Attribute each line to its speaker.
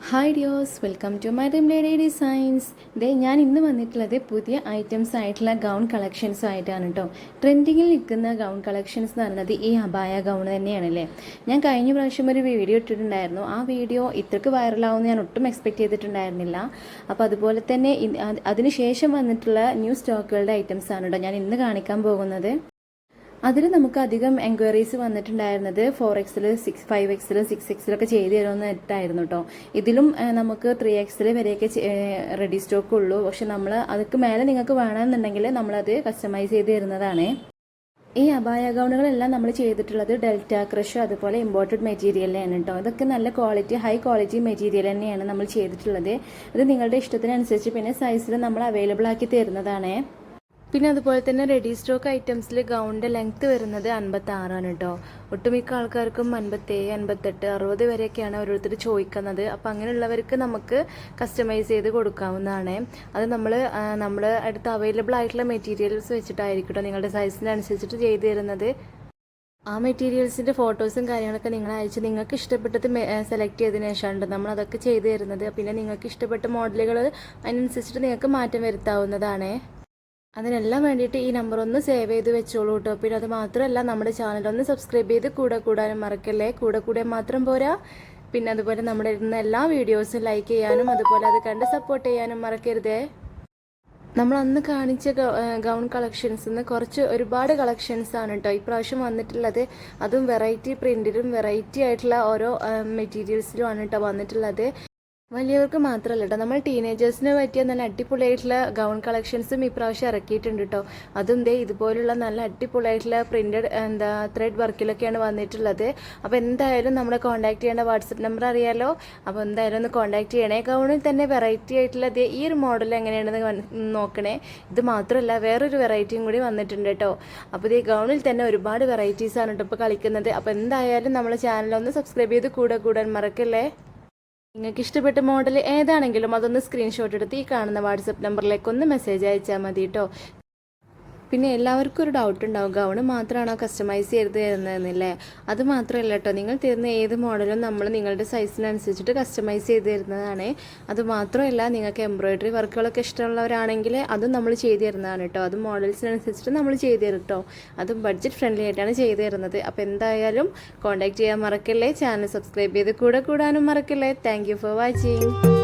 Speaker 1: Hi dears, welcome to my dream lady designs. ഞാൻ ഇന്ന് വന്നിട്ടുള്ളത് പുതിയ ഐറ്റംസ് ആയിട്ടുള്ള ഗൗൺ കളക്ഷൻസും ആയിട്ടാണ് കേട്ടോ. ട്രെൻഡിങ്ങിൽ നിൽക്കുന്ന ഗൗൺ കളക്ഷൻസ് എന്ന് പറയുന്നത് ഈ അബായ ഗൗൺ തന്നെയാണല്ലേ. ഞാൻ കഴിഞ്ഞ പ്രാവശ്യം ഒരു വീഡിയോ ഇട്ടിട്ടുണ്ടായിരുന്നു. ആ വീഡിയോ ഇത്രയ്ക്ക് വൈറലാവുമെന്ന് ഞാൻ ഒട്ടും എക്സ്പെക്ട് ചെയ്തിട്ടുണ്ടായിരുന്നില്ല. അപ്പോൾ അതുപോലെ തന്നെ അതിനുശേഷം വന്നിട്ടുള്ള ന്യൂ സ്റ്റോക്കുകളുടെ ഐറ്റംസ് ആണ് കേട്ടോ ഞാൻ ഇന്ന് കാണിക്കാൻ പോകുന്നത്. അതിൽ നമുക്ക് അധികം എൻക്വയറീസ് വന്നിട്ടുണ്ടായിരുന്നത് 4X, 5X, 6X ഒക്കെ ചെയ്ത് തരുമെന്നിട്ടായിരുന്നു കേട്ടോ. ഇതിലും നമുക്ക് 3X വരെയൊക്കെ റെഡി സ്റ്റോക്ക് ഉള്ളൂ. പക്ഷെ നമ്മൾ അതൊക്കെ മേലെ നിങ്ങൾക്ക് വേണമെന്നുണ്ടെങ്കിൽ നമ്മളത് കസ്റ്റമൈസ് ചെയ്ത് തരുന്നതാണ്. ഈ അബായ ഗൗണുകളെല്ലാം നമ്മൾ ചെയ്തിട്ടുള്ളത് ഡെൽറ്റ ക്രഷ് അതുപോലെ ഇമ്പോർട്ടഡ് മെറ്റീരിയലാണ് കേട്ടോ. ഇതൊക്കെ നല്ല ക്വാളിറ്റി, ഹൈ ക്വാളിറ്റി മെറ്റീരിയൽ തന്നെയാണ് നമ്മൾ ചെയ്തിട്ടുള്ളത്. ഇത് നിങ്ങളുടെ ഇഷ്ടത്തിനനുസരിച്ച് പിന്നെ സൈസിൽ നമ്മൾ അവൈലബിൾ ആക്കി തരുന്നതാണ്. പിന്നെ അതുപോലെ തന്നെ റെഡി സ്റ്റോക്ക് ഐറ്റംസിൽ ഗൗണിൻ്റെ ലെങ്ത്ത് വരുന്നത് 56 കേട്ടോ. ഒട്ടുമിക്ക ആൾക്കാർക്കും 57, 58, 60 വരെയൊക്കെയാണ് ഓരോരുത്തർ ചോദിക്കുന്നത്. അപ്പോൾ അങ്ങനെയുള്ളവർക്ക് നമുക്ക് കസ്റ്റമൈസ് ചെയ്ത് കൊടുക്കാവുന്നതാണ്. അത് നമ്മുടെ അടുത്ത് അവൈലബിൾ ആയിട്ടുള്ള മെറ്റീരിയൽസ് വെച്ചിട്ടായിരിക്കും നിങ്ങളുടെ സൈസിനനുസരിച്ചിട്ട് ചെയ്തു തരുന്നത്. ആ മെറ്റീരിയൽസിൻ്റെ ഫോട്ടോസും കാര്യങ്ങളൊക്കെ നിങ്ങൾ അയച്ച് നിങ്ങൾക്ക് ഇഷ്ടപ്പെട്ടത് സെലക്ട് ചെയ്തതിന് ശേഷമാണ് നമ്മളതൊക്കെ ചെയ്തു തരുന്നത്. പിന്നെ നിങ്ങൾക്ക് ഇഷ്ടപ്പെട്ട മോഡലുകൾ അതിനനുസരിച്ചിട്ട് നിങ്ങൾക്ക് മാറ്റം വരുത്താവുന്നതാണ്. അതിനെല്ലാം വേണ്ടിയിട്ട് ഈ നമ്പർ ഒന്ന് സേവ് ചെയ്ത് വെച്ചോളൂ കേട്ടോ. പിന്നെ അത് മാത്രമല്ല, നമ്മുടെ ചാനൽ ഒന്ന് സബ്സ്ക്രൈബ് ചെയ്ത് കൂടാനും മറക്കല്ലേ. കൂടെ മാത്രം പോരാ, പിന്നെ അതുപോലെ നമ്മുടെ ഇരുന്ന എല്ലാ വീഡിയോസും ലൈക്ക് ചെയ്യാനും അതുപോലെ അത് കണ്ട് സപ്പോർട്ട് ചെയ്യാനും മറക്കരുതേ. നമ്മൾ അന്ന് കാണിച്ച ഗൗൺ കളക്ഷൻസിൽ നിന്ന് ഒരുപാട് കളക്ഷൻസ് ആണ് കേട്ടോ ഇപ്രാവശ്യം വന്നിട്ടുള്ളത്. അതും വെറൈറ്റി പ്രിൻറ്റിലും വെറൈറ്റി ആയിട്ടുള്ള ഓരോ മെറ്റീരിയൽസിലും ആണ് കേട്ടോ വന്നിട്ടുള്ളത്. വലിയവർക്ക് മാത്രമല്ല കേട്ടോ, നമ്മൾ ടീനേജേഴ്സിന് പറ്റിയ നല്ല അടിപൊളിയായിട്ടുള്ള ഗൗൺ കളക്ഷൻസും ഇപ്രാവശ്യം ഇറക്കിയിട്ടുണ്ട് കേട്ടോ. അതും ഇതുപോലുള്ള നല്ല അടിപൊളിയായിട്ടുള്ള പ്രിൻറ്റഡ് ത്രെഡ് വർക്കിലൊക്കെയാണ് വന്നിട്ടുള്ളത്. അപ്പോൾ എന്തായാലും നമ്മളെ കോൺടാക്ട് ചെയ്യേണ്ട വാട്സപ്പ് നമ്പർ അറിയാലോ. അപ്പോൾ എന്തായാലും ഒന്ന് കോൺടാക്ട് ചെയ്യണേ. ഗൗണിൽ തന്നെ വെറൈറ്റി ആയിട്ടുള്ള ഈ ഒരു മോഡൽ എങ്ങനെയാണെന്ന് നോക്കണേ. ഇത് മാത്രമല്ല വേറൊരു വെറൈറ്റിയും കൂടി വന്നിട്ടുണ്ട് കേട്ടോ. അപ്പോൾ ഈ ഗൗണിൽ തന്നെ ഒരുപാട് വെറൈറ്റീസാണ് കേട്ടോ ഇപ്പോൾ കളിക്കുന്നത്. അപ്പോൾ എന്തായാലും നമ്മളെ ചാനലൊന്ന് സബ്സ്ക്രൈബ് ചെയ്ത് കൂടാൻ മറക്കല്ലേ. നിങ്ങൾക്ക് ഇഷ്ടപ്പെട്ട മോഡൽ ഏതാണെങ്കിലും അതൊന്ന് സ്ക്രീൻഷോട്ട് എടുത്ത് ഈ കാണുന്ന വാട്സപ്പ് നമ്പറിലേക്ക് ഒന്ന് മെസ്സേജ് അയച്ചാൽ മതി കേട്ടോ. പിന്നെ എല്ലാവർക്കും ഒരു ഡൗട്ട് ഉണ്ടാവും, ഗൗണ് മാത്രമാണോ കസ്റ്റമൈസ് ചെയ്ത് തരുന്നതെന്നില്ലേ. അത് മാത്രമല്ല കേട്ടോ, നിങ്ങൾ തരുന്ന ഏത് മോഡലും നമ്മൾ നിങ്ങളുടെ സൈസിനനുസരിച്ചിട്ട് കസ്റ്റമൈസ് ചെയ്ത് തരുന്നതാണ്. അത് മാത്രമല്ല, നിങ്ങൾക്ക് എംബ്രോയിഡറി വർക്കുകളൊക്കെ ഇഷ്ടമുള്ളവരാണെങ്കിൽ അതും നമ്മൾ ചെയ്ത് തരുന്നതാണ് കേട്ടോ. അതും മോഡൽസിനനുസരിച്ചിട്ട് നമ്മൾ ചെയ്ത് തരും കേട്ടോ. അതും ബഡ്ജറ്റ് ഫ്രണ്ട്ലി ആയിട്ടാണ് ചെയ്ത് തരുന്നത്. അപ്പോൾ എന്തായാലും കോൺടാക്ട് ചെയ്യാൻ മറക്കല്ലേ. ചാനൽ സബ്സ്ക്രൈബ് ചെയ്ത് കൂടാനും മറക്കല്ലേ. Thank you for watching.